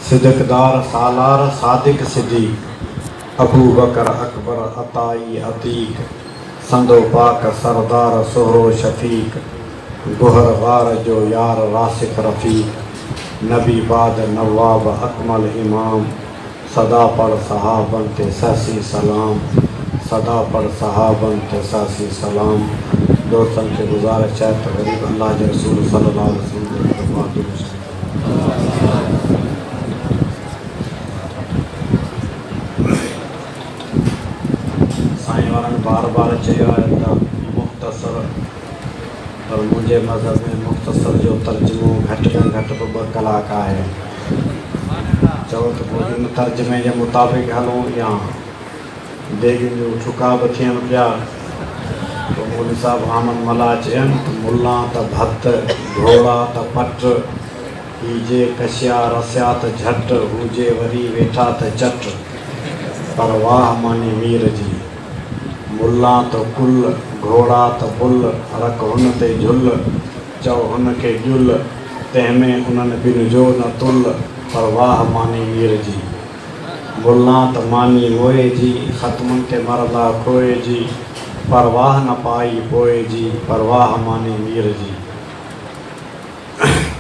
सिदकदार सालार सादिक सिद्दीक, अबू बकर अकबर अताई अतीक, संदो पाक सरदार सोहरो शफीक, गुहर गार जो यार रासिक रफ़ीक, नबी बाद नवाब अकमल इमाम, सदा पढ़ सहाबन ते सासी सलाम, सदा पढ़ सहाबन ते सासी सलाम। दोस्तन के गुजारिश है तो गरीब अल्लाह के रसूल सल्लल्लाहु अलैहि वसल्लम साईं वारनि बार बार चयो आहे त मुख़्तसर, पर मुंहिंजे मज़हब में मुख़्तसर जो तर्जुमो घटि में घटि बि 2 कलाक आहे। चओ त पोइ इन तर्जुमे जे मुताबिक़ हलूं या देगिन जो ठुका बि थियनि पिया। तो मौलवी साहब हामन मला चयनि त मुला त भत घोड़ा त पट, हीजे कशिया रसिया त झट, हुजे वरी वेठा त चट, पर वाह मानी मीर जी। मुला त कुल, घोड़ा त बुल, रख हुन ते झुल, चओ हुन खे ॼुल, तंहिंमें उन्हनि ॿिनि जो न तुल, पर वाह मानी मीर जी। मुला त मानी मोए जी, ख़त्मनि खे मरदा खोए जी, परवाह न पाई पोए जी, परवाह मानी मीर जी।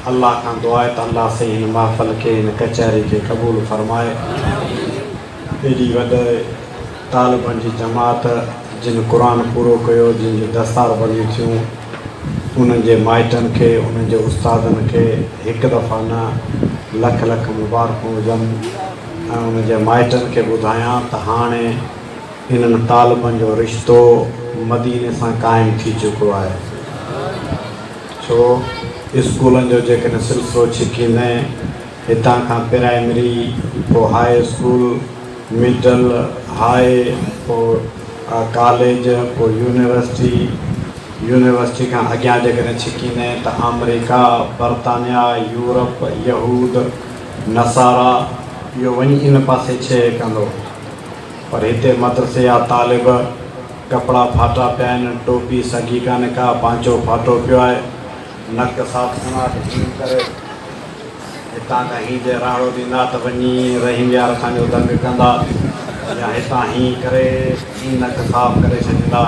अल्लाह खां दुआ आहे त अल्लाह से हिन महफ़िल खे, हिन कचहरी खे क़बूल फरमाए। एॾी वॾे तालिबनि जी जमात जिन क़ुरान पूरो कयो, जिन जी दस्तार बंदियूं थियूं, उन्हनि जे माइटनि खे, उन्हनि जे उस्तादनि खे हिकु दफ़ा न लख लख मुबारकूं हुजनि। ऐं उन्हनि जे माइटनि खे ॿुधायां त हाणे इन्हनि तालिबनि जो रिश्तो मदीने सां क़ाइमु थी चुको आहे। छो स्कूलनि जो जेकॾहिं सिलसिलो छिकींदे, हितां खां प्राइमरी, पोइ हाई स्कूल, मिडल, हाई, पोइ कॉलेज, पोइ यूनिवर्सिटी खां अॻियां जेकॾहिं छिकींदे त अमेरिका, बरतानिया, यूरोप, यहूद, नसारा, इहो वञी इन पासे छे कंदो। पर हिते मदरसे जा तालिब कपिड़ा फाटा पिया आहिनि, टोपी सगी कान्हे का, पांचो फाटो पियो आहे, नक साफ़ खणाट करे हितां खां हीअं जे राड़ो ॾींदा त वञी रहीम यार असांजो दंग कंदा, या हितां हीअं करे हीअं नक साफ़ करे छॾींदा।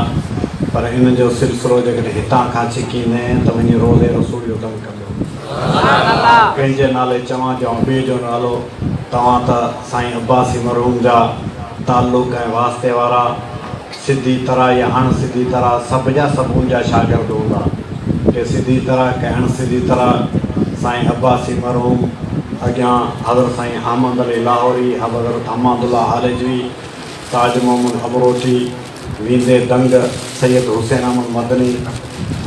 पर इन जो सिलसिलो जेकॾहिं हितां खां छिकींदे त वञी रोज़े रसूल जो दंग कंदो। कंहिंजे नाले चवां जो ॿिए जो नालो, तव्हां त साईं अब्बासी मरहूम जा ताल्लुक़ ऐं वास्ते वारा, सिधी तरह या अण सिधी तरह सभ जा सभु उनजा शागिर्द हूंदा। के सिधी तरह, के अण सिधी तरह। साईं अब्बासी मरहूम, अॻियां हज़रत साईं अहमद अली लाहौरी, हज़रत हमादुल्ला हालिजवी, ताज मोहम्मद अबरोटी, वींदे दंग सैयद हुसैन अहमद मदनी,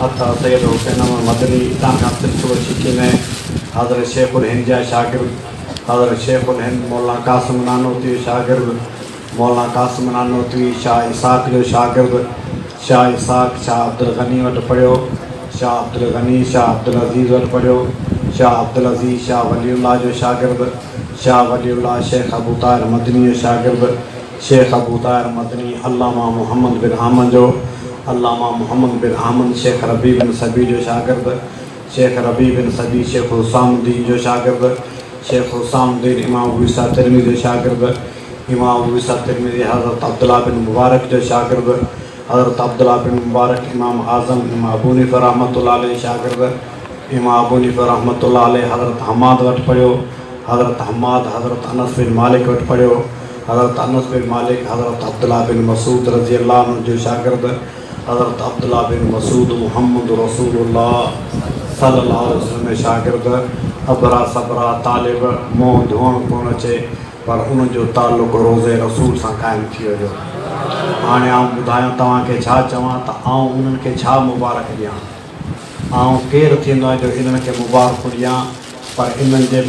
अथा सैयद हुसैन अहमद मदनी। हितां खां सिलसिलो छिकींदे हज़रत शेखुल हिंद जा शागिर्द, हज़रत शेखुल हिंद मौलाना कासिम नानोती शागिर्द, मौलाना कासिम नानोती शाह इसाक़ जो शागिर्द, शाह इसाक़ शाह अब्दुल गनी वटि पढ़ियो, शाह अब्दुल गनी शाह अब्दुल अज़ीज़ वटि पढ़ियो, शाह अब्दुल अज़ीज़ शाह वलीउल्लाह जो शागिर्द, शाह वलीउल्लाह शेख अबू ताहिर मदनी जो शागिर्द, शेख अबू ताहिर मदनी अल्लामा मोहम्मद बिन अहमद जो, अल्लामा मोहम्मद बिन अहमद शेख रबी बिन सबी जो शागिर्द, शेख रबी बिन सबी शेख हुसामुद्दीन जो शागिर्द, शेख हुसामुद्दीन इमाम अबू ईसा तिरमिज़ी जो शागिर्द, इमाम अबू ईसा तिरमिज़ी हज़रत अब्दुल्लाह बिन मुबारक जो शागिर्द, हज़रत अब्दुल्लाह बिन मुबारक इमाम आज़म इमाम अबू हनीफ़ा रहमतुल्लाह अलैह शागिर्द, इमाम अबू हनीफ़ा रहमतुल्लाह अलैह हज़रत हमाद वटि पढ़ियो, हज़रत हमाद हज़रत अनस बिन मालिक वटि पढ़ियो, हज़रत अनस बिन मालिक हज़रत अब्दुल्लाह बिन मसूद रज़ी अल्लाह अन्हु जो शागिर्द, हज़रत अब्दुल्लाह बिन मसूद मुहम्मद रसूलुल्लाह सल्लल्लाहु अलैहि वसल्लम शागिर्द। अबरा सबरा तालिब, मोह धोअण कोन अचे, पर उनजो ताल्लुक़ रोज़े रसूल सां क़ाइमु थी वियो। हाणे आउं ॿुधायां तव्हांखे छा चवां त आउं उन्हनि खे छा मुबारक ॾियां। आउं केरु थींदो आहे जो इन्हनि खे मुबारक ॾियां, पर इन्हनि जे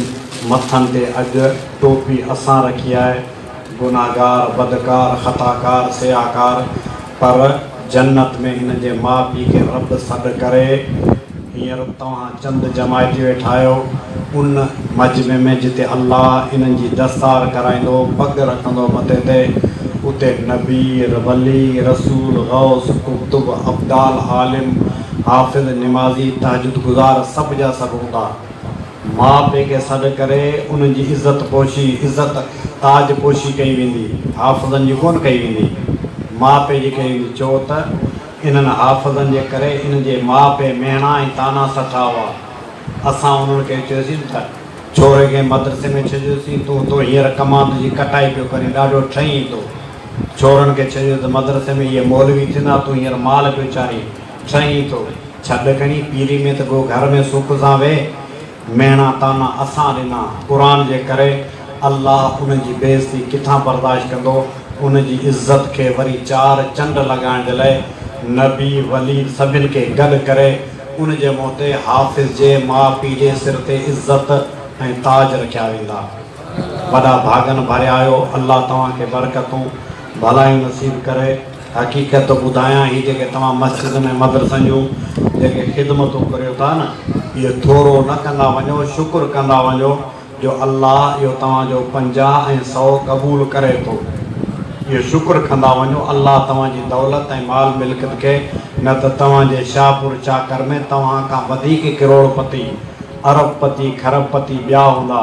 मथनि ते अॼु टोपी असां रखी आहे, गुनाहगार, बदकार, ख़ताकार, सियाकार, पर जन्नत में हिन जे माउ पीउ खे रब सॾु करे हींअर तव्हां चंद जमाइती वेठा आहियो उन मजमे में जिते अल्लाह इन्हनि जी दस्तार कराईंदो, पग रखंदो मथे ते, उते नबी, वली, रसूल, गौस, कुतुब, अब्दाल, आलिम, हाफ़िज़, निमाज़ी, तहजुद गुज़ार सभ जा सभु हूंदा। माँ पीउ खे सॾु करे उन्हनि जी इज़त पोशी इज़त ताज पोशी कई वेंदी, हाफ़िज़नि जी कोन कई वेंदी, माँ पीउ जी कई वेंदी। छो त इन्हनि हाफ़िज़नि जे करे इन जे माउ पीउ मेणा ऐं ताना सठा हुआ। असां उन्हनि खे चयोसीं त छोरे खे मदरसे में छॾियोसीं, तूं हींअर कमांद जी कटाई पियो करे, ॾाढो ठहीं थो। छोरनि खे चयो त मदरसे में इहे मौलवी थींदा, तूं हींअर माल पियो चाढ़ी, ठहीं थो। छॾ खणी पीरी में त को घर में सुख सां वेह। मेणा ताना असां ॾिना क़ुर जे करे। अल्लाह उनजी बेइज़ती किथां बर्दाश्त कंदो? उनजी इज़त खे वरी चार चंड लॻाइण जे लाइ नबी वली सभिनि खे गॾु करे उन जे मुंहं ते हाफ़िज़ जे माउ पीउ जे सिर ते इज़त ऐं ताज रखिया वेंदा। वॾा भागनि भरिया आहियो। अल्लाह तव्हांखे बरकतूं भलायूं नसीब करे। हक़ीक़त ॿुधायां, हीअ जेके तव्हां मस्जिद में मदरसनि जूं जेके ख़िदमतूं करियो था न, इहो थोरो न कंदा वञो, शुक्र कंदा वञो जो अल्लाह इहो तव्हांजो 50 ऐं 100 क़बूल करे थो। इहो शुक्र कंदा वञो। अल्लाह तव्हांजी दौलत ऐं माल मिल्कियत खे, न त तव्हांजे शाहपुर चाकर में तव्हां खां वधीक करोड़पति अरबपति खरबपति ॿिया हूंदा,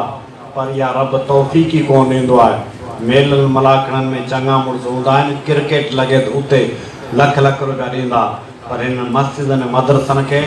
पर इहा रब तौफ़ीक़ ई कोन ॾींदो आहे। मेलनि मलाखणनि में चङा मुड़ुस हूंदा आहिनि, क्रिकेट लॻे त उते लख लख रुपया ॾींदा, पर हिन मस्जिदनि मदरसनि खे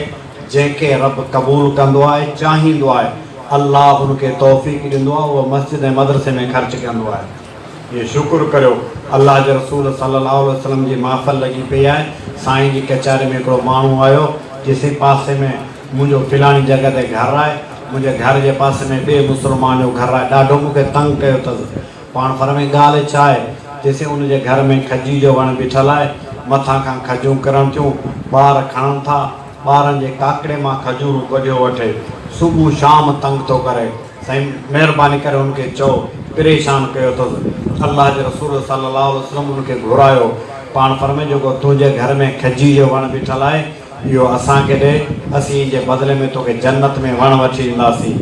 जंहिंखे रब क़बूल कंदो आहे, चाहींदो आहे, अल्लाह हुनखे तौफ़ीक़ ॾींदो आहे, उहो मस्जिद ऐं मदरसे में ख़र्च कंदो आहे। इहो शुक्र करियो। अल्लाह जे रसूल सल्लल्लाहु अलैहि वसल्लम जी महफ़िल लॻी पई आहे। साईं जी कचहरी में हिकिड़ो माण्हू आयो, जेसीं पासे में मुंहिंजो फिलाणी जॻह ते घरु आहे, मुंहिंजे घर जे पासे में ॿिए मुस्लमान जो घरु आहे, ॾाढो मूंखे तंग कयो अथसि। पाण फरमे ॻाल्हि छा आहे? जेसीं उनजे घर में खजी जो वणु बीठल आहे, मथां खां खजूं किरण थियूं, ॿार खणनि था, ॿारनि जे काकड़े मां खजूरूं कढियो वठे, सुबुह शाम तंग थो करे। साईं महिरबानी करे हुनखे चओ, परेशान कयो अथसि। अल्लाह जे रसूल सल्लल्लाहु अलैहि वसल्लम हुनखे घुरायो। पाण फरमे जेको तुंहिंजे घर में खजी जो वणु बीठल आहे, इहो असांखे ॾे, असीं जे बदिले में तोखे जन्नत में वणु वठी ईंदासीं।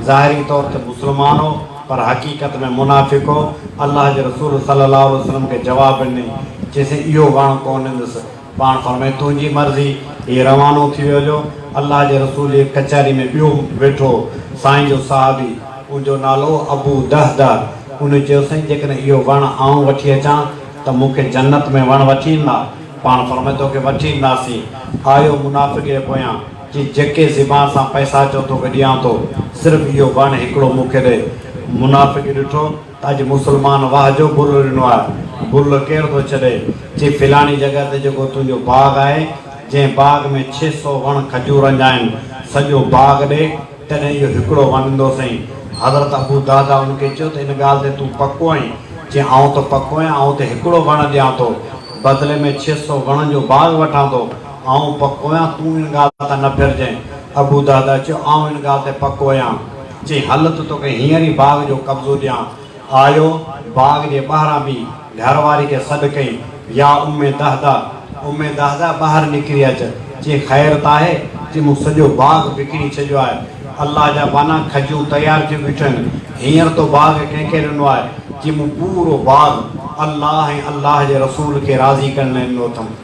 ज़ाहिरी तौर ते मुस्लमान हो, पर हक़ीक़त में मुनाफ़िक़ हो। अल्लाह जे रसूल सल्लल्लाहु अलैहि वसल्लम खे जवाबु ॾिनई, चइसि इहो वणु कोन ॾींदुसि। पाण फरमाए तुंहिंजी मर्ज़ी। हीअ रवानो थी वियो। जो अल्लाह जे रसूल जी कचहरी में ॿियो वेठो साईं जो साहबी, उनजो नालो अबू दहदा। उन चयो, साईं जेकॾहिं इहो वणु आऊं वठी अचां त मूंखे जन्नत में वणु वठी ईंदा? पाण फरमाए तोखे वठी ईंदासीं। आयो मुनाफ़िक़ जे पोयां, कि जेके ज़बान सां पैसा चओ तोखे ॾियां थो, सिर्फ़ु इहो वणु हिकिड़ो मूंखे ॾे। मुनाफ़िक़ ॾिठो त अॼु मुस्लमान वाह जो भुल ॾिनो आहे। भुल केरु थो छॾे? चई फिलाणी जॻह ते जेको तुंहिंजो बाग़ आहे, जंहिं बाग़ में 600 वण खजूरनि जा आहिनि, सॼो बाग़ ॾे, तॾहिं इहो हिकिड़ो वणु ॾींदो साईं। हज़रत अबू दादा हुनखे चयो त इन ॻाल्हि ते तूं पको आहीं? चई आऊं त पको आहियां, आऊं त हिकिड़ो वणु ॾियां थो, बदिले में 600 वणनि जो बाग़ वठां थो। आऊं पको आहियां, तूं इन ॻाल्हि ते न फिरजांइ। अबू दादा चयो आऊं इन ॻाल्हि ते पको आहियां। चई हल त तोखे हींअर ई बाग़ जो कब्ज़ो ॾियां। आयो, बाग़ जे ॿाहिरां बि घरवारी खे सॾु कई, या उम्मे दहदा, उम्मे दहदा ॿाहिरि निकिरी अच। चई ख़ैर त आहे? चई मूं सॼो बाग़ विकिणी छॾियो आहे, अल्लाह जा बाना खजूं तयारु थियूं बीठियूं आहिनि, हींअर तो बाग़ कंहिंखे ॾिनो आहे? चई मूं पूरो बाग़ अल्लाह ऐं अल्लाह जे रसूल खे राज़ी करण लाइ ॾिनो अथमि।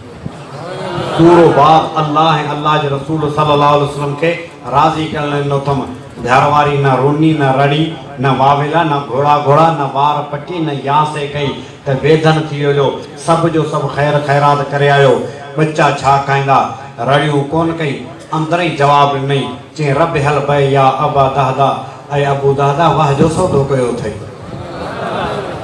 पूरो बाग़ अल्लाह ऐं अल्लाह जे रसूल सल्लल्लाहु अलैहि वसल्लम खे राज़ी करण लाइ ॾिनो अथमि। घरवारी न रोनी, न रड़ी, न वावेला, न घोड़ा घोड़ा, न वार पटी, न यासे कई त वेदन थी वियो। सभु जो सभु ख़ैर ख़ैरात करे आयो। बच्चा छा खाईंदा? रड़ियूं कोन कई, अंदर ई जवाबु ॾिनई। चई रब हल भई या अबा दहदा, ऐं अबू दहदा वाह जो सौदो कयो अथई।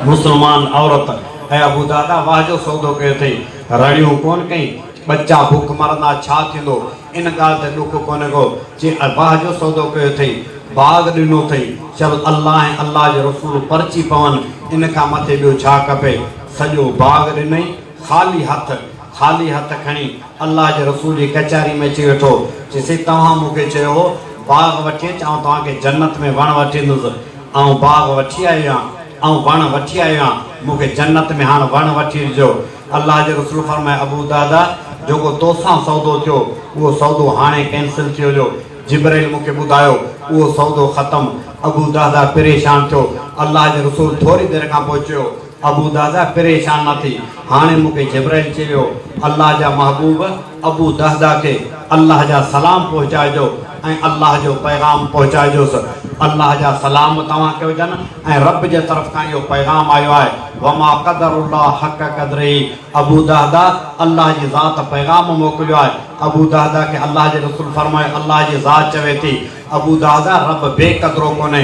मुस्लमान औरत, ऐं अबू दहदा वाह जो सौदो कयो अथई, रड़ियूं कोन कई। बच्चा भुख मरंदा छा थींदो? इन ॻाल्हि ते ॾुख कोन्हे को। चई वाह जो सौदो कयो अथई, बाग़ ॾिनो अथई, चल अल्लाह ऐं अल्लाह जो रसूल परची पवनि, इन खां मथे ॿियो छा खपे? सॼो बाग़ ॾिनई, ख़ाली हथ खणी अल्लाह जे रसूल जी कचहरी में अची वेठो। चइसि तव्हां मूंखे चयो हो बाग़ वठी अच, ऐं तव्हांखे जन्नत में वणु वठी ईंदुसि। ऐं बाग़ वठी आयो आहियां, ऐं वणु वठी आयो आहियां, मूंखे जन्नत में हाणे वणु वठी ॾिजो। अल्लाह जे रसूल फरमाए अबू दादा जेको तोसां सौदो थियो, उहो सौदो हाणे कैंसिल थी वियो। जिब्राइल मूंखे ॿुधायो उहो सौदो ख़तमु। अबू दादा परेशान थियो। अल्लाह जे रसूल थोरी देरि खां पोइ चयो अबू दादा परेशान न थी, हाणे मूंखे जिब्राइल चयो अल्लाह जा महबूब अबू दहदा खे अल्लाह जा सलाम पहुचाइजो ऐं अल्लाह जो पैगाम पहुचाइजोसि। अल्लाह जा सलाम तव्हांखे हुजनि ऐं रब जे तरफ़ खां इहो पैगाम आयो आहे वमा क़दरुल्लाह हक़ क़दरी अबू दहदा अल्लाह जी ज़ात पैगाम मोकिलियो आहे अबू दहदा खे अल्लाह जे रसूल फरमाए अल्लाह जी ज़ात चवे थी अबू दहदा रब बेक़दरो कोन्हे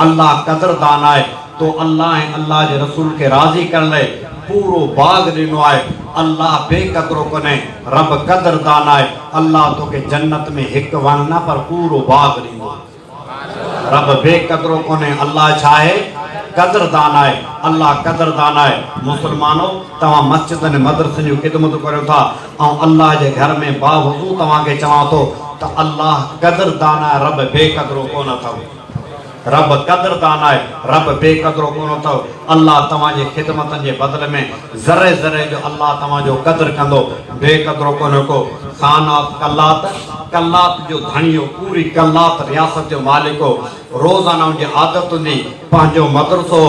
अल्लाह क़दरदान आहे तो अल्लाह ऐं अल्लाह जे रसूल खे राज़ी करण लाइ पूरो बाग ॾिनो आहे अल्लाह बेक़दरो कोन्हे रब क़दरदान आहे अल्लाह तोखे जन्नत में हिकु वण न पर पूरो बाग ॾींदो रब बेक़दरो कोन्हे अल्लाह छा आहे क़दरदान आहे अल्लाह क़दरदान आहे मुसलमानो तव्हां मस्जिदनि मदरसनि जूं ख़िदमत करियो था ऐं अल्लाह जे घर में बावजूदि तव्हांखे चवां थो त अल्लाह क़दरदान आहे रब बेक़दरो कोन अथव रब क़दरदान आहे रब बेक़दरो कोन अथव अल्लाह तव्हांजे ख़िदमतनि जे बदिले में ज़रे ज़रे जो अल्लाह तव्हांजो क़दुरु कंदो बेक़दरो कोन्हे को खानात कलात जो धणियो पूरी कलात रियासत जो मालिक हो रोज़ाना उनजी आदत हूंदी पंहिंजो मदरसो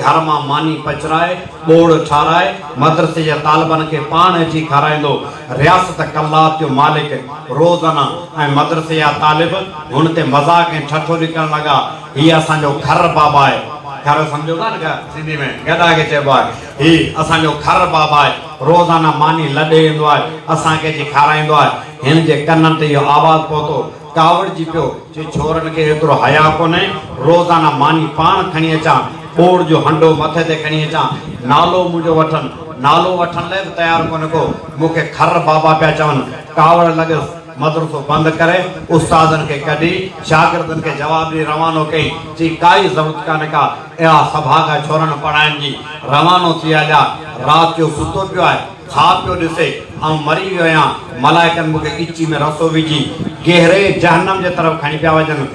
घर मां मानी पचराए ॿोड़ ठाराए मदरसे जे तालिबनि खे पाण अची खाराईंदो रियासत कलात जो मालिक रोज़ाना ऐं मदरसे जा तालिब हुन ते मज़ाक़ ऐं ठठोरी करणु लॻा हीअ असांजो घर बाबा आहे घर सम्झो था न सिंधी में गॾा खे चइबो आहे हीअ असांजो घर बाबा आहे रोज़ाना मानी लॾे ईंदो आहे असांखे अची खाराईंदो आहे हिन जे कननि ते इहो आवाज़ु पहुतो कावड़जी पियो चई छोरनि खे एतिरो हया कोन्हे रोज़ाना मानी पाण खणी अचां ॿोड़ जो हंडो मथे ते खणी अचां नालो मुंहिंजो वठनि नालो वठण लाइ बि तयारु कोन्हे को मूंखे खर बाबा पिया चवनि कावड़ लॻसि मदरसो बंदि करे उस्तादनि खे कढी शागिर्दनि खे जवाब ॾेई रवानो कई चई काई ज़रूरत कान्हे का अहिड़ा सभागा छोरनि पढ़ाइण जी रवानो थी हलिया राति जो सुतो पियो आहे छा पियो ॾिसे ऐं मरी वियो आहियां मलाइकनि मूंखे इची में रसो विझी गहरे जहन्नम जे तरफ़ खणी पिया वञनि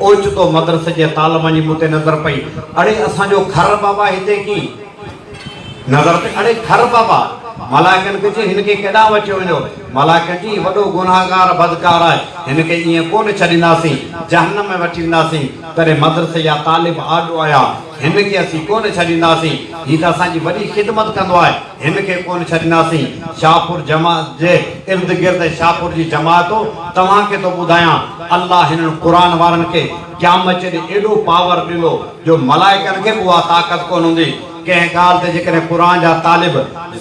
ओचितो मदरसे जे तालिबनि जी मूं ते नज़र पई अड़े असांजो खर बाबा हिते की नज़र ते अड़े खर बाबा मलाइकनि खे चई हिनखे केॾांहुं वठियो वञो मलाइकनि जी वॾो गुनाहगार बदकार आहे हिनखे ईअं कोन छॾींदासीं जहन्नम में वठी वेंदासीं तॾहिं मदरसे जा तालिब आॾो आया हिनखे असीं कोन छॾींदासीं हीअ त असांजी वॾी ख़िदमत कंदो आहे हिनखे कोन छॾींदासीं शाहपुर जमात जे इर्द गिर्द शाहपुर जी जमात तव्हांखे थो ॿुधायां अल्लाह हिननि क़ुर वारनि खे क़यामत ॾींहुं एॾो पावर ॾिनो जो मलाइकनि खे बि उहा ताक़त कोन हूंदी कंहिं ॻाल्हि ते जेकॾहिं क़ुर जा तालिब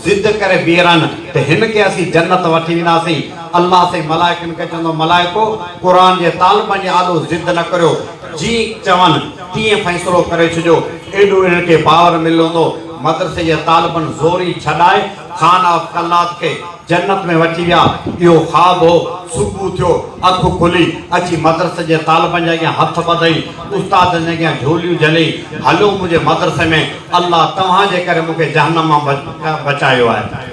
ज़िद करे बीहरनि त हिनखे असीं जन्नत वठी वेंदासीं अल्लाह से मलाइकनि खे चवंदो मलाइको क़ुर जे तालिबनि जे आॾो ज़िद न करियो जी चवनि तीअं फ़ैसिलो करे छॾियो एॾो हिनखे पावर मिलियो हूंदो मदरसे जे तालिबनि ज़ोरी छॾाए खान ऑफ कलात खे जन्नत में वठी विया इहो ख़्वाब हो सुबुह थियो अखि खुली अची मदरसे जे तालिबनि जे अॻियां हथ ॿधई उस्तादनि जे अॻियां झोलियूं झलई हलो मुंहिंजे मदरसे में अल्लाह तव्हांजे करे मूंखे जहन्नम मां बचायो आहे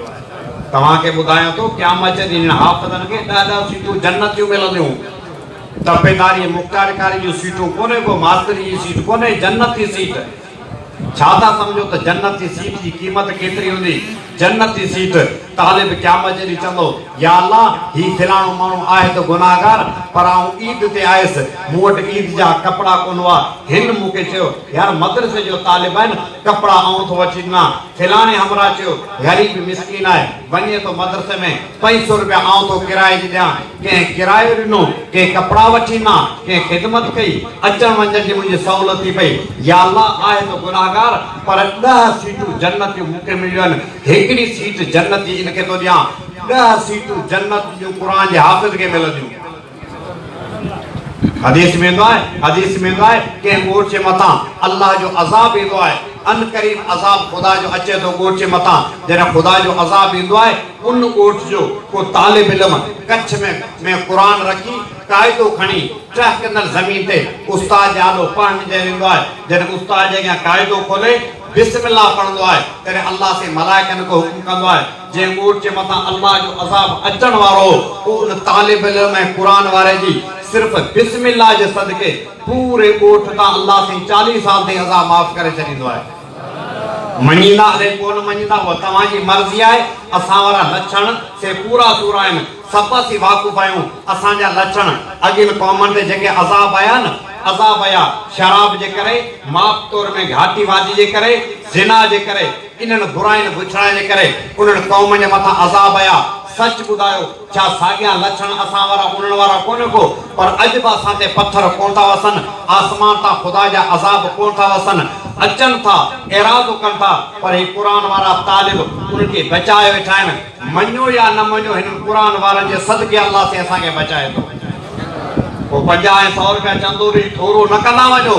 तव्हांखे ॿुधायां थो क़यामत ॾींहुं हाफ़िज़नि खे ॾाढा सीटूं जन्नत जूं मिलंदियूं तपेदारी मुख़्तारकारी जूं सीटूं कोन्हे को मास्तरी जी सीट कोन्हे जन्नत जी सीट छा था सम्झो त जन्नत जी सीट जी क़ीमत केतिरी हूंदी जन्नत जी सीट तालिब क़यामत ॾींहुं चवंदो या अल्लाह ही फलाणो माण्हू आहे त गुनाहगार पर आउं ईद ते आयुसि मूं वटि ईद जा कपिड़ा कोन हुआ हिन मूंखे चयो यार मदरसे जो तालिब आहिनि कपिड़ा आउं थो वठी ॾिना फलाणे हमरा चयो ग़रीब मिसकीन आहे वञे थो मदरसे में 500 रुपया आउं थो किराए जी ॾियां कंहिं किरायो ॾिनो कंहिं कपिड़ा वठी ॾिना कंहिं ख़िदमत कई अचण वञण जी मुंहिंजी सहूलियत थी पई या अल्लाह आहे त गुनाहगार पर 10 सीटूं जन्नत जूं मूंखे मिलियूं आहिनि हिकिड़ी सीट जन्नत जी इनखे थो ॾियां 10 सीटूं जन्नत जूं क़ुर जे हाफ़िज़ खे मिलंदियूं हदीस में ईंदो आहे कंहिं ॻोठ जे मथां अल्लाह जो अज़ाब ईंदो आहे अन करीब अज़ाब ख़ुदा जो अचे थो ॻोठ जे मथां जॾहिं ख़ुदा जो अज़ाब ईंदो आहे उन ॻोठ जो को तालिब इल्म कच्छ में क़ुर रखी क़ाइदो खणी टहकंदड़ ज़मीन ते उस्ताद आॾो पढ़ण जे वेंदो आहे जॾहिं उस्ताद जे अॻियां क़ाइदो खोले बिस्मिल्लाह पढ़ंदो आहे तॾहिं अल्लाह से मलाइकनि खे हुकुम कंदो आहे जंहिं ॻोठ जे मथां अल्लाह जो अज़ाब अचण वारो हो उन तालिब इल्म ऐं क़ुर वारे जी सिर्फ़ बिस्मिल्लाह जे सदके पूरे ॻोठ तां अल्लाह से 40 साल ताईं अज़ाब माफ़ करे छॾींदो आहे मञींदा अरे कोन मञींदा उहा तव्हांजी मर्ज़ी आहे असां वारा लक्षण से पूरा सूरा आहिनि सभु असीं वाक़ुफ़ आहियूं असांजा लक्षण अॻियुनि क़ौमनि ते जेके अज़ाब आया न अज़ाब आया शराब जे करे माप तौर में घाटी वादी जे करे ज़िना जे करे इन्हनि बुराइनि बुछड़ाइण जे करे उन्हनि क़ौमनि जे मथां अज़ाब आया सच ॿुधायो छा साॻिया लक्षण असां वारा उन्हनि वारा कोन को पर अॼु बि असां ते पत्थर कोन था वसनि आसमान तां ख़ुदा जा अज़ाब कोन था वसनि अचनि था इरादो कनि था पर ही क़ुर वारा तालिब उनखे बचाए वेठा आहिनि मञो या न मञो हिन क़ुर वारनि जे सदके अल्लाह से असांखे बचाए थो पोइ 50 ऐं 100 रुपया चंदो ॾेई थोरो न कंदा वञो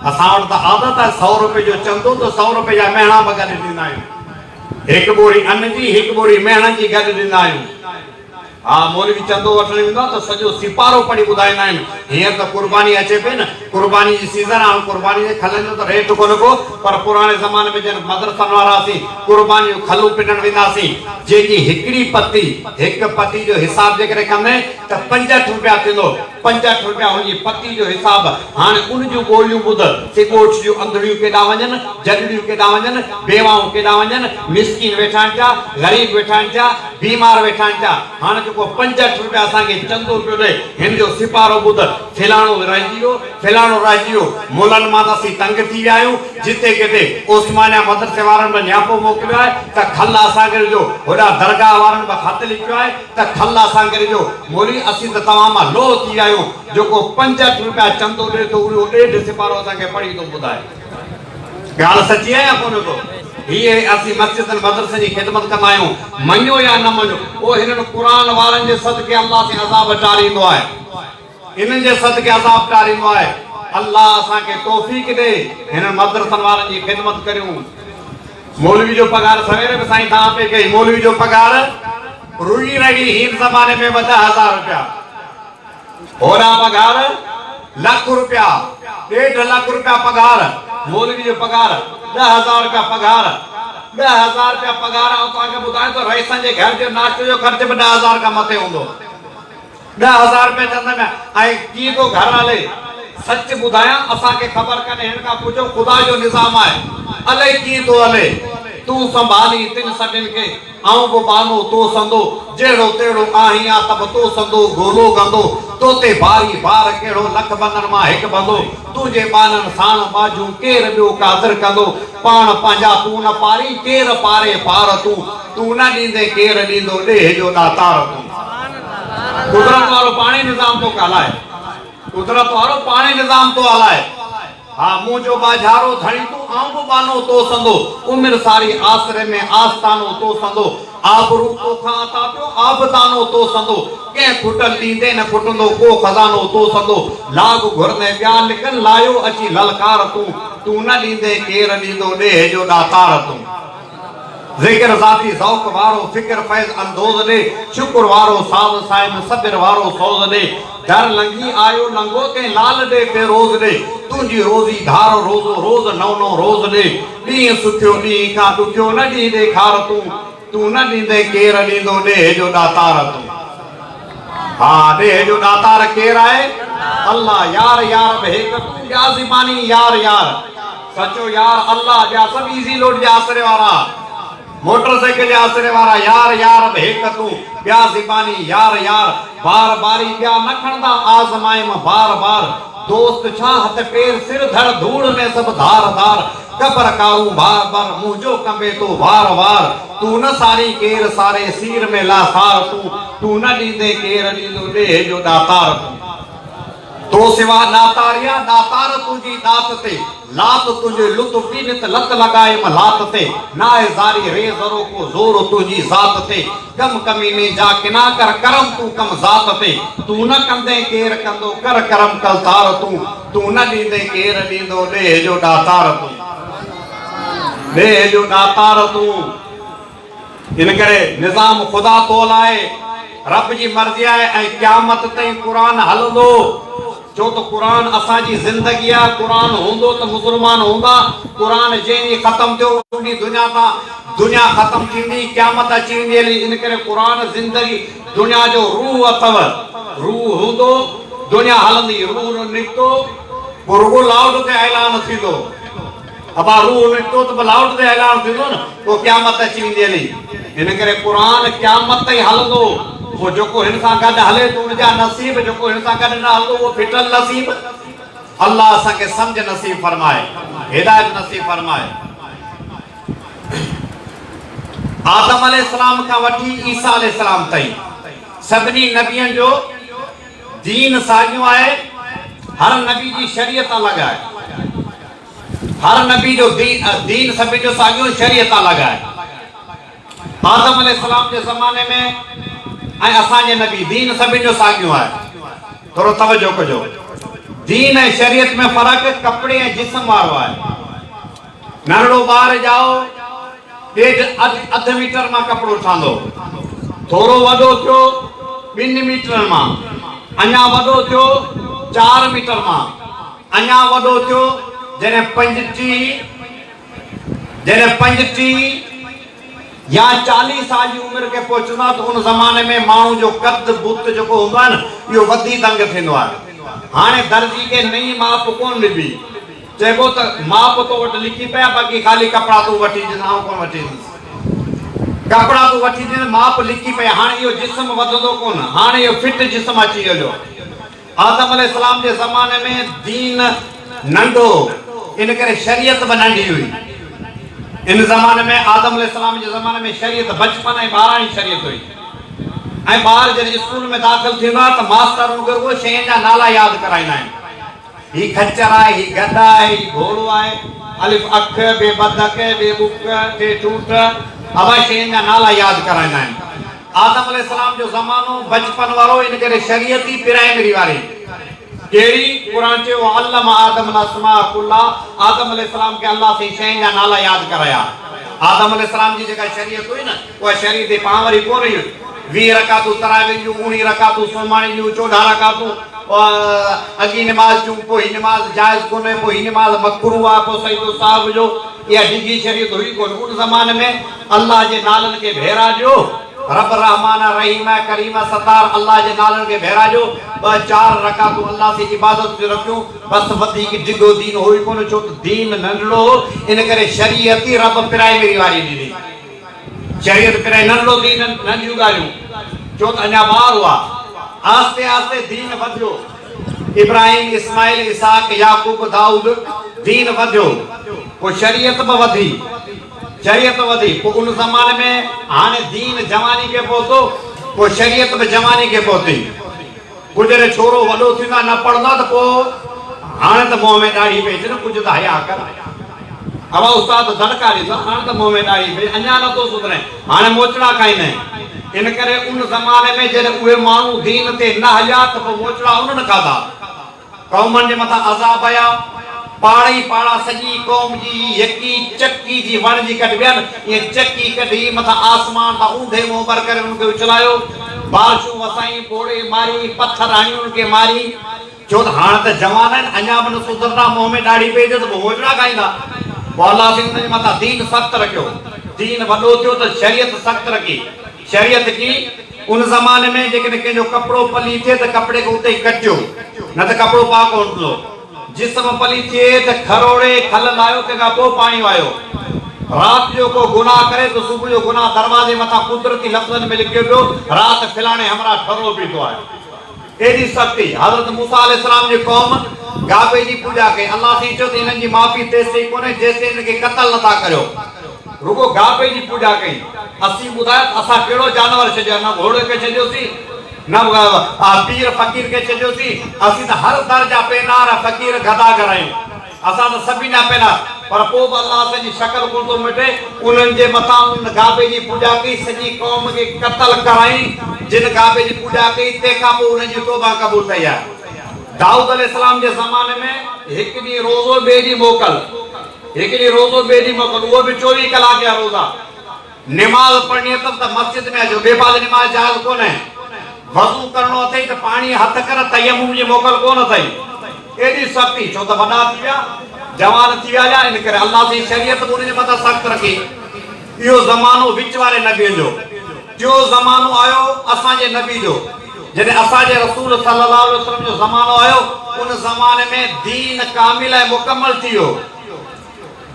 असां वटि त आदत आहे 100 रुपए जो चंदो त 100 रुपए जा मेणा बि गॾु ॾींदा आहियूं हिकु बोरी अन्न जी हिकु बोरी मेणनि जी गॾु ॾींदा आहियूं हाँ मौलवी चंदो वठण वेंदो त सॼो सिपारो पढ़ी ॿुधाईंदा आहिनि हींअर त कुर्बानी अचे पई न कुर्बानी जी सीज़न आहे कुर्बानी जे खलनि जो त रेट कोन को पर पुराणे ज़माने में जॾहिं मदरसनि वारा हुआसीं कुर्बानी जो खलू पिनण वेंदासीं जंहिंजी हिकिड़ी पती हिकु पती जो हिसाब जे करे कंदे त 65 रुपया थींदो 65 रुपया हुनजी पती जो हिसाब हाणे उन जूं ॻोल्हियूं ॿुध सिकोट जूं अंधड़ियूं केॾा वञनि जॾड़ियूं केॾा वञनि बेवाऊं केॾा वञनि मिसकीन वेठा आहिनि पिया ग़रीब वेठा आहिनि पिया बीमार वेठा आहिनि पिया हाणे जेको 65 रुपया असांखे चंदो पियो ॾे हिन जो सिपारो ॿुध फिलाणो रहिजी वियो मुलनि मां त असीं तंग थी विया आहियूं जिते किथे ओस्मानिया मदरसे वारनि बि नियापो मोकिलियो आहे त खल असांखे ॾिजो होॾा दरगाह वारनि बि ख़त लिखियो आहे त खल असांखे ॾिजो मौलवी असीं त तव्हां मां लो थी विया आहियूं जेको 65 रुपया चंदो ॾे थो उहो 1.5 सिपारो असांखे पढ़ी थो ॿुधाए ॻाल्हि सची आहे या कोन को ये असी मस्जिद मदरसे की खिदमत कंदा आहियूं मञो या न मञो ओ हिननि क़ुर वारनि जे सदके अल्लाह से अज़ाब टारींदो आहे इन्हनि जे सदके अज़ाब टारींदो आहे अल्लाह असांखे तौफ़ीक़ ॾे हिननि मदरसनि वारनि जी खिदमत करियूं मौलवी जो पगार सवेरे में साईं तव्हां पे कई मौलवी जो पगार रुई रही हीन ज़माने में 10,000 रुपया होरा पगार लाख रुपया 1.5 लाख रुपया पगार मौलवी जो पगार 10,000 रुपया पगार 10,000 रुपया पगार तव्हांखे ॿुधायां तो रईसन जे घर जो नाश्ते जो ख़र्च बि 10,000 खां मथे हूंदो 10,000 रुपया चंद में ऐं कीअं थो घर हले सच ॿुधायां असांखे ख़बर कान्हे हिन खां पुछो ख़ुदा जो निज़ाम आहे अलाए कीअं थो हले तूं संभाली तिन सभिनि खे आऊं बि बानो तो संदो जहिड़ो तेड़ो आहीं आ तब तो संदो गोलो गंदो तोते भारी भार केड़ो लख बंधन मां हिकु बंदो तुंहिंजे बाननि साण बाजू केर ॿियो कादर कंदो पाण पंहिंजा तूं न पारी केर पारे पार तूं न ॾींदे केर ॾींदो ॾेह जो ॾातार तूं कुदरत वारो पाणे निज़ाम तो हलाए कुदरत वारो पाणे निज़ाम तो हलाए हाँ मुझो बाजारो धड़ी तू आऊं बि बानो तो संदो उमिरि सारी आसरे में आस्तानो तो संदो आबरू तो खां था पियो आबदानो तो संदो के खुटल ॾींदे न खुटंदो को खज़ानो तो संदो लाग घुरने ॿिया लिखनि लायो अची ललकार तूं न ॾींदे केर ॾींदो ॾेह जो ॾातार तूं ज़िक्र ज़ाती ज़ौक़ वारो फ़िक्र फैज़ अंदोज़ ॾे शुक्र वारो साज़ साइम सब्र वारो सौज़ ॾे दर लंघी आयो लंघो ते लाल ॾे फेरोज़ ॾे तुंहिंजी रोज़ी धार रोज़ो रोज़ नओं रोज़ ॾे ॾींहुं सुठियो ॾींहुं खां ॾुखियो न ॾींहुं ॾेखार तूं न ॾींदे केर ॾींदो ॾेह जो ॾातार तूं हाँ ॾेह जो ॾातार केरु आहे अल्लाह यार यार बि हिकु तूं ॿिया ज़िबानी यार यार सचो यार अल्लाह ॿिया सभु ईज़ी लोड जे आसरे वारा मोटरसाइकिल जे आसरे वारा यार यार बि हिकु तूं ॿिया ज़िबानी यार यार बार बारी ॿिया न खणंदा आज़माइम बार बार दोस्त छा हथ पेर सिर धड़ धूड़ में सभु धार धार कबर काऊं बार बार मुंहिंजो कंबे तो वार वार तूं न सारी केर सारे सीर में लासार तूं न ॾींदे केर ॾींदो ॾेह जो ॾातार तो सिवा नातारिया नातार तुझी दात ते लात तुझे लुत्फ की नित लत लगाए मलात ते नाए जारी रे जरो को जोर तुझी जात ते कम कमीने जा किना कर करम तू कम जात ते तू न कंदे केर कंदो कर करम कलतार तू न ॾींदे केर ॾींदो ॾेह जो ॾातार तू ॾेह जो ॾातार तू इन करे निज़ाम ख़ुदा तो हलाए रब जी मर्ज़ी आहे ऐं क़यामत ताईं क़ुर हलंदो जो तो कुरान असांजी ज़िंदगी आहे कुरान हूंदो त मुसलमान हूंदा कुरान जंहिं ख़त्म थियो उन दुनिया ख़त्म थींदी क़यामत अची वेंदी हली इन करे कुरान ज़िंदगी दुनिया जो रूह अथव रूह हूंदो दुनिया हलंदी रूह निकितो पोइ रुगो लाउड ते ऐलान थींदो अबा रूह निकितो त लाउड ते ऐलान थींदो न पोइ क़यामत अची वेंदी हली इन करे कुरान क़यामत ताईं हलंदो वो जोको हिन सां गॾु हले तो उनजा नसीब जोको हिन सां गॾु न हलंदो वो फिटल नसीब अल्लाह असांखे सम्झ नसीब फरमाए हिदायत नसीब फरमाए आदम अलैहिस्सलाम का वठी ईसा अलैहिस्सलाम ताईं सभिनी नबियनि जो दीन साॻियो आहे। हर नबी जी शरीयत अलॻि आहे। हर नबी जो दीन सभिनी जो साॻियो, शरीयत अलॻि आहे। आदम अलैहिस्सलाम जे ज़माने में ऐं असांजे नबी दीन सभिनी जो साॻियो आहे। थोरो तवजो कजो, दीन ऐं शरीयत में फ़र्क़ु कपिड़े ऐं जिस्म वारो आहे। नंढड़ो ॿार ॼाओ अध मीटर मां कपिड़ो ठहंदो, थोरो वॾो थियो 2 मीटर मां, अञा वॾो थियो 4 मीटर मां, अञा वॾो थियो जॾहिं 35 या 40 साल जी उम्र के पहुचंदो आहे त उन ज़माने में माण्हू जो कद बुत जेको हूंदो आहे न इहो वधी तंग थींदो आहे। हाणे दर्जी के नई माप कोन ॾिबी, चइबो त माप तो वटि लिखी पिया, बाक़ी ख़ाली कपिड़ा तूं वठी ॾिस, आउं कोन वठी ॾिस, कपिड़ा तूं वठी ॾिस, माप लिखी पिया। हाणे इहो जिस्म वधंदो कोन, हाणे इहो फिट जिस्म अची वियो। आदम अलैहिस्सलाम जे ज़माने में दीन नंढो, इन करे शरीयत बि नंढी हुई। इन ज़माने में आदम अलैहिस्सलाम जे ज़माने में शरीयत बचपन ऐं 12 ई शरीयत हुई। ऐं ॿार जॾहिं स्कूल में दाख़िल थींदो आहे त मास्टर उहो शयुनि जा नाला यादि कराईंदा आहिनि। ही खच्चर आहे, ही गधा आहे, ही घोड़ो आहे, अलिफ अख, बे बदक, बे बुक, बे ठूठ, अबा शयुनि जा नाला यादि कराईंदा आहिनि। आदम अलैहिस्सलाम जो ज़मानो बचपन वारो, इन करे शरीयत ई प्राइमरी वारी। कहिड़ी? क़ुरान चयो अल्लम आदम अस्मा कुल्ला, आदम अलैहिस्सलाम के अल्लाह से शयुनि जा नाला यादि कराया। आदम अलैहिस्सलाम जी जेका शरीयत हुई न, उहा शरीयत पाण वारी कोन हुई। 20 रकातूं तरावीह जूं, 19 रकातूं सुमाणी जूं, 14 रकातूं अॻी निमाज़ जूं, पोइ ही निमाज़ जाइज़ कोन्हे, पोइ ही निमाज़ मकरूह आहे, पोइ सजदो साहिब जो, इहा डिघी शरीयत हुई कोन। उन ज़माने में अल्लाह जे नालनि खे भेराइजो, रब रहमान रहीम करीम सतार, अल्लाह जे नालनि खे भेराइजो। 2-4 रकातूं अल्लाह से इबादत जो रखियूं, बसि वधीक डिघो दीन हुई कोन, छो त दीन नंढड़ो हो। इन करे शरीयत ई रब प्राइमरी वारी ॾिनी। शरीयत प्राइमरी, नंढड़ो दीन, नंढियूं ॻाल्हियूं, छो त अञा ॿार हुआ। आस्ते आस्ते दीन वधियो, इब्राहिम, इस्माइल, इसहाक, याकूब, दाऊद, दीन वधियो, पोइ शरीयत बि वधी, शरीयत वधी। पोइ उन ज़माने में हाणे दीन जवानी खे पहुतो, पोइ शरीयत बि जवानी खे पहुती। कुझु जॾहिं छोरो वॾो थींदा न पढ़ंदा त पोइ हाणे त मुंहं में ॾाढ़ी पई अचे न, कुझु त हया कर, अब उस्ताद दड़का ॾींदो, हाणे त मुंहं में ॾाढ़ी पई, अञा नथो सुधरे, हाणे मोचड़ा खाईंदा आहिनि। इन करे उन ज़माने में जॾहिं उहे माण्हू दीन ते न हलिया त पोइ मोचड़ा उन्हनि खाधा। क़ौमनि जे मथां अज़ाब आया, पाड़ी पाड़ा सॼी क़ौम जी यकी चक्की जी वण जी कढ विया, ईअं चक्की कढी मथां आसमान तां ऊंधे मुंहुं भर करे उनखे उछलायो, बारिशूं वसाई, पोड़े मारी, पत्थर हणी उनखे मारी, छो त हाणे त जवान आहिनि, अञा बि न सुधरंदा, मुंहं में ॾाढ़ी पई अचे त पोइ मोचड़ा खाईंदा। पोइ अल्लाह से उनजे मथां दीन सख़्त रखियो, दीन वॾो थियो त शरीयत सख़्त रखी। शरीयत की उन ज़माने में जेकॾहिं कंहिंजो कपिड़ो पली थिए त कपिड़े खे उते ई कटियो, न त कपिड़ो पाक कोन थींदो। जिस्म पली थिए त खरोड़े खल लायो, तंहिंखां पोइ पाणी वायो। राति जो को गुनाह करे त सुबुह जो गुनाह दरवाज़े मथां कुदरती लफ़्ज़नि में लिखियो पियो, राति फिलाणे हमरा ठरो पीतो आहे। एॾी सख़्ती। हज़रत मूसा अलैहिस्सलाम जी क़ौम गाबे जी पूॼा कई, अल्लाह से चयो त हिननि जी माफ़ी तेसिताईं कोन्हे जेसिताईं हिनखे क़त्ल नथा करियो। रुगो गाबे जी पूॼा कई। असीं ॿुधायो त असां कहिड़ो जानवर छॾियो, न घोड़े खे छॾियोसीं, न पीर फ़क़ीर खे छॾियोसीं, असीं त हर दर्जा पेनार फ़क़ीर गदा करायूं, असां त सभिनी जा पेनार। पर पोइ बि अल्लाह सॼी शकल कोन थो मिटे, उन्हनि जे मथां उन गाबे जी पूॼा कई, सॼी क़ौम खे क़त्ल कराई। जिन गाबे जी पूॼा कई तंहिंखां पोइ उन्हनि जी तौबा क़बूल कई आहे। दाऊद अलैहिस्सलाम जे ज़माने में हिकु ॾींहुं रोज़ो, ॿिए ॾींहुं मोकल, हिकु ॾींहुं रोज़ो, ॿिए ॾींहुं मोकल, उहो बि 24 कलाक जा रोज़ा। निमाज़ पढ़णी अथव त मस्जिद में अचो, बेबाद निमाज़ जाइज़ कोन्हे। वज़ू करणो अथई त पाणी हथ कर, तयम्मुम जी मोकल कोन अथई। एॾी सख़्ती, छो त वॾा थी विया, जवान थी विया, इन करे अल्लाह जी शरीयत उन जे मथां सख़्त रखी। इहो ज़मानो विच वारे नबीअ जो। टियों ज़मानो आयो असांजे नबी जो, जॾहिं असांजे रसूल सल्लल्लाहु अलैहि वसल्लम जो ज़मानो आयो, उन ज़माने में दीन कामिल ऐं मुकम्मल थी वियो।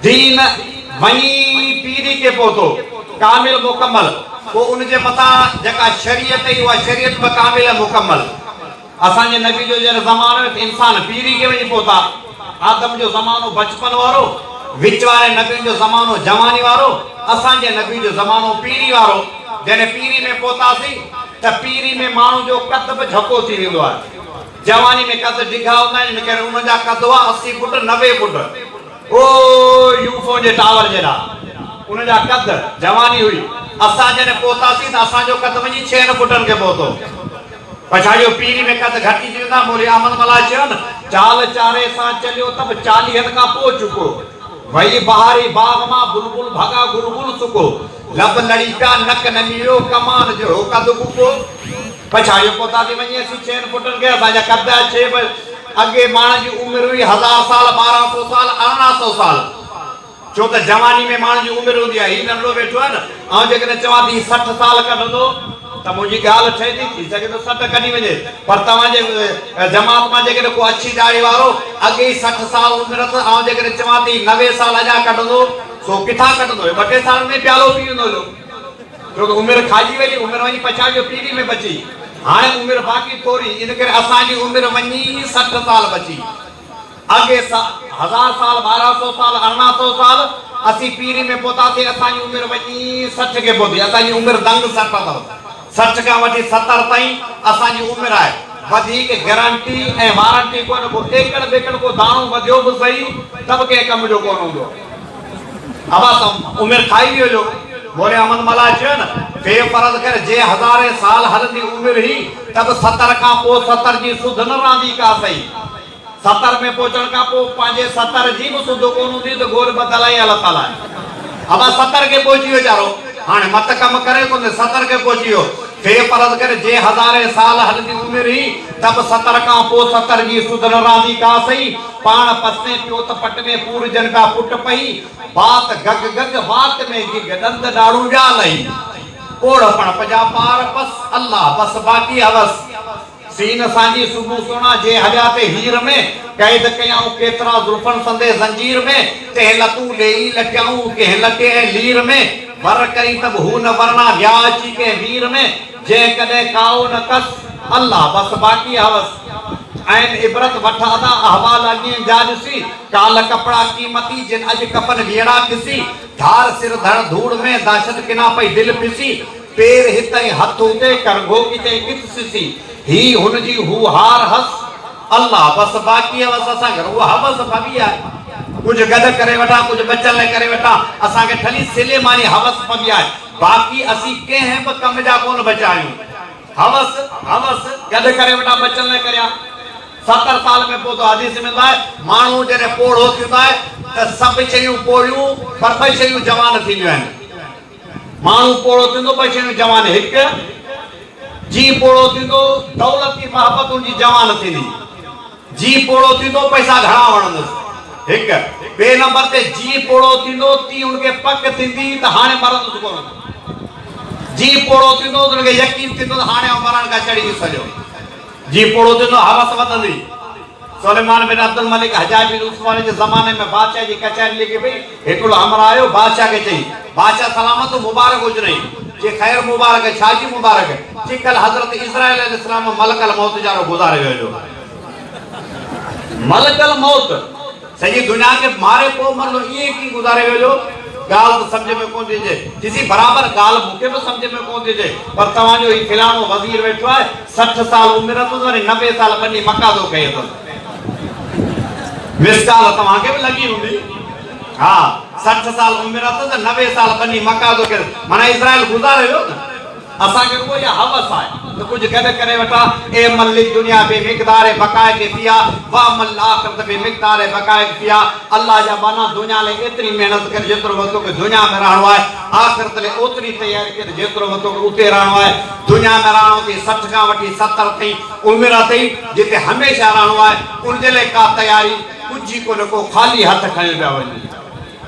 दीन वही पीरी के पहुतो, कामिल मुकम्मल। पोइ उन जे मथां जेका शरीयत ई उहा शरीयत में कामिल ऐं मुकम्मल। असांजे नबी जो जॾहिं ज़मानो इंसान पीरी के वञी पहुता, आदम जो ज़मानो बचपन वारो, विच वारे नबी जो ज़मानो जवानी वारो, असांजे नबी जो ज़मानो पीरी वारो। जने पीरी में पहुतासीं त पीरी में माण्हू जो कद बि झको थी वेंदो आहे। जवानी में कद डिघा हूंदा आहिनि, इन करे उन जा कद हुआ 80 फुट 90 फुट, ओ यूफो जे टावर जहिड़ा उन जा कद जवानी हुई। असां जॾहिं पहुतासीं त असांजो कद वञी 6 फुटनि खे पहुतो। पछाड़ियो पीरी में कद घटी थी वेंदा। मोली अहमद मलाह चयो न, चाल चारे सां चलियो त बि 40 खां पोइ चुको, वही बहारी बाग मां बुलबुल भगा गुलगुल सुको, लब लड़ी पिया नक न मिलियो कमान जो कद गुपो। पछाड़ियो पहुता थी वञी असीं 6 फुटनि खे। असांजा कद अचे अॻे माण्हू जी उमिरि हुई 1000 साल 1200 साल 1800 साल, छो त जवानी में माण्हू जी उमिरि हूंदी आहे। हीउ नंढो वेठो आहे न, ऐं जेकॾहिं चवां थी 60 साल कढंदो त मुंहिंजी ॻाल्हि ठहे थी सघे थो 60 कढी वञे, पर तव्हांजे जमात मां जेकॾहिं को अछी दाढ़ी वारो अॻे ई 60 साल उमिरि अथसि, ऐं जेकॾहिं चवां थी 90 साल अञा कढंदो, सो किथां कढंदो? 2-3 साल में प्यालो पी वेंदो हुयो, छो त उमिरि खाइजी वई, उमिरि वञी पछाड़ियो पीढ़ी में बची। हाणे उमिरि बाक़ी थोरी, इन करे असांजी उमिरि वञी 60 साल बची। अॻे 1000 साल 1200 साल 1800 साल असीं पीढ़ी में पहुतासीं, असांजी उमिरि वञी 60 खे पहुती। असांजी उमिरि दंग 60 अथव, 60 खां वठी 70 ताईं असांजी उमिरि आहे। वधीक गारंटी ऐं वारंटी कोन, को एकड़ बेकड़ को दाणो वधियो बि सही त बि कंहिं कम जो कोन हूंदो। अब उमिरि खाई वियो जो। मोले अहमद मलाह चयो न, बेफर्ज़ कर जे 1000 साल हलंदी उमिरि ही त बि 70 खां पोइ 70 जी सुध न रहंदी का सही। 70 में पहुचण खां पोइ पंहिंजे 70 जी बि सुध कोन हूंदी त गोर बदल आई अल्लाह ताला। अब 70 के पहुची वियो चारो, हाणे मत कम करे कोन, 70 के पहुची वियो। बेफर्ज़ कर जे 1000 साल हलंदी उमिरि ही त बि 70 खां पोइ 70 जी सुध न रहंदी का सही। पाण पसने पियो त पट में पूरजन का पुट पई, बात गग गग बात में गिग दंद डाड़ू जा लई, ओढ़पण पजा पार पस अल्लाह बस बाकी हवस। सीन सांजी सुबह सोना जे हलियाते हीर में, कैद कयाऊं केतरा जुल्फन संदे जंजीर में, ते लतू लेई लटियाऊं के लटे लीर में, वर कई तब हु न वरना व्याची के वीर में, जे कदे काओ न कस अल्लाह बस बाकी हवस। ऐन इबरत वठादा अहवाल अॻिए जा ॾिसी, काल कपड़ा कीमती जिन अज कफन भेड़ा किसी, धार सिर धड़ धूड़ में दहशत किना पई दिल पिसी, पैर हिते हथ उते करगो किते कित सिसी, ही हुन जी हु हार हस अल्लाह बस बाकी हवस। असां घर वो हवस पवी आहे, कुछ गद करे वठा, कुछ बचल करे वठा, असां के ठली सिले मानी हवस पवी आहे। बाकी असी कंहिं बि कम जा कोन बचायूं, हवस हवस गद करे वठा, बचल न करया। 70 साल में पहुतो। हदीस में है मानू जने पोड़ो थींदो आहे त सब शयूं पोड़ियूं, पर 2 शयूं जवान थींदियूं आहिनि। मानू पोड़ो थींदो, 2 शयूं जवान। हिक जी पोड़ो थींदो, दौलत की मोहब्बत उनजी जवान थींदी। जी पोड़ो थींदो, पैसा घणा वणंदुसि। हिक ॿिए नंबर ते जी पोड़ो थींदो, ती उनखे पक थींदी त हाणे मरंदुसि कोन। जी पोड़ो थींदो त उनखे यकीन थींदो त हाणे मरण खां चढ़ी सॼो। जी पोड़ो थींदो, हवस वधंदी। सुलेमान बिन अब्दुल मलिक हजाज बिन उस्मान जे ज़माने में बादशाह जी कचहरी लिखी पई, हिकिड़ो अमर आयो, बादशाह खे चई, बादशाह सलामत मुबारक हुजई, जे ख़ैर मुबारक, छाजी मुबारक, चिकल हज़रत इस्राईल अलैहिस्सलाम मलकल मौत जारो गुज़ारे वियो। मलकल मौत सॼी दुनिया के मारे पोइ मरलो, ईअं की गुज़ारे वियो। गाल तो समझ में कोन थी किसी बराबर गाल मुखे भी समझ में कोन थी, पर तवाजो ही फिलानो वजीर बैठो है 60 साल उम्र तो 90 साल बनी मक्का दो कहे तो मिसकाल तवा के भी लगी हुंदी। हां 60 साल उम्र तो 90 साल बनी मक्का दो कहे, माना इजराइल गुजारे हो असा के को या हवस है तो कुछ गद करे वटा। ए मलिक दुनिया बे मिकदार बकाए के पिया, वा मल आखिरत बे मिकदार बकाए के पिया। अल्लाह जा बाना दुनिया ले इतनी मेहनत कर जेतरो वतो के दुनिया में रहणो है, आखिरत ले उतरी तैयारी कर जेतरो वतो के उते रहणो है। दुनिया में रहणो थी 60 का वठी 70 थी उम्र थी जिते हमेशा रहणो है, उन जे ले का तैयारी कुछ को खाली हाथ खणे पिया वञी।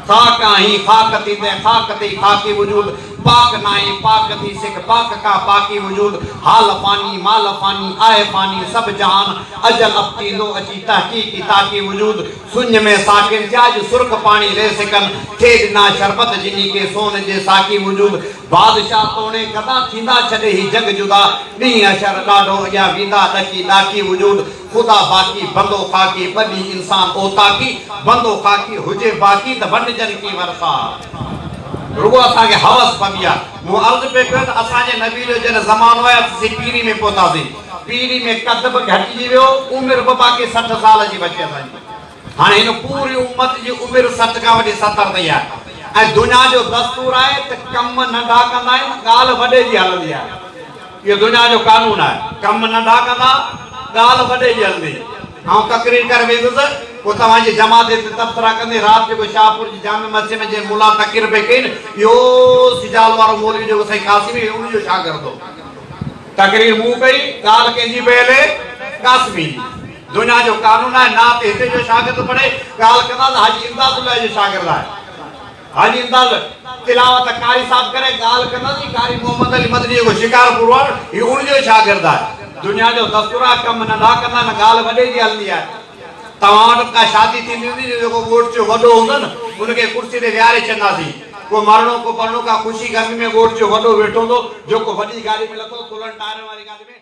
खाक ही खाक थी दे खाक थी खाकी वजूद पाक नाए पाक थी सिख पाक का पाकी वजूद हाल फानी माल फानी आए फानी सब जहान अजल अपनी लो अची तहकीकी ताकी वजूद सुन्य में साकिन जाज सुर्ख पानी ले सिकन खेड ना शरबत जिनी के सोन जे साकी वजूद बादशाह तोने कदा थींदा छडे ही जग जुदा नी अशर डाडो या विदा दकी दाकी वजूद खुदा बाकी बंदो खाकी बदी इंसान ओ ताकी बंदो खाकी हुजे बाकी त बंद जन की वरसा रुगो असा के हवस पगिया मु अर्ज पे कर असा जे नबी जो जन जमानो है से पीरी में पोतासी पीरी में कदब घटजी वियो उम्र बाबा के 60 साल जी बचे था हाने इन पूरी उम्मत जी उम्र 60 का वडी 70 तई है ए दुनिया जो दस्तूर है त कम नंढा कंदा है गाल वडे जी हलंदी है ये दुनिया जो कानून है कम नंढा कंदा गाल वडे जी हलंदी हां तकरीर कर वेदस को तवाजी जमात ते तबसरा कंदे रात जो शाहपुर जी जामे मस्जिद में जे मुला तकरीर पे कइन यो सिजाल वारो मौलवी जो सही कासिमी उन जो शागिर्द तकरीर मु कई गाल के जी पहले कासिमी दुनिया जो कानून है ना ते हिते जो शागिर्द पढ़े गाल कदा हाजी इमदादुल्लाह जो शागिर्द है हाजी इमदाद तिलावत कारी साहब करे गाल कदा जी कारी मोहम्मद अली मदनी को शिकार पुरवार ये उन जो शागिर्द है दुनिया जो दस्तूरा कम नंढा कंदा न गाल वडे जी हलंदी है तवाण का शादी थी जो गोट जो वडो होंदा न उनके कुर्सी ते विहारे चंदासी को मरणो को परणो का खुशी गर्मी में गोट जो वडो बैठो तो जो को वडी गाड़ी में लथो कुलन टायर वाली गाड़ी में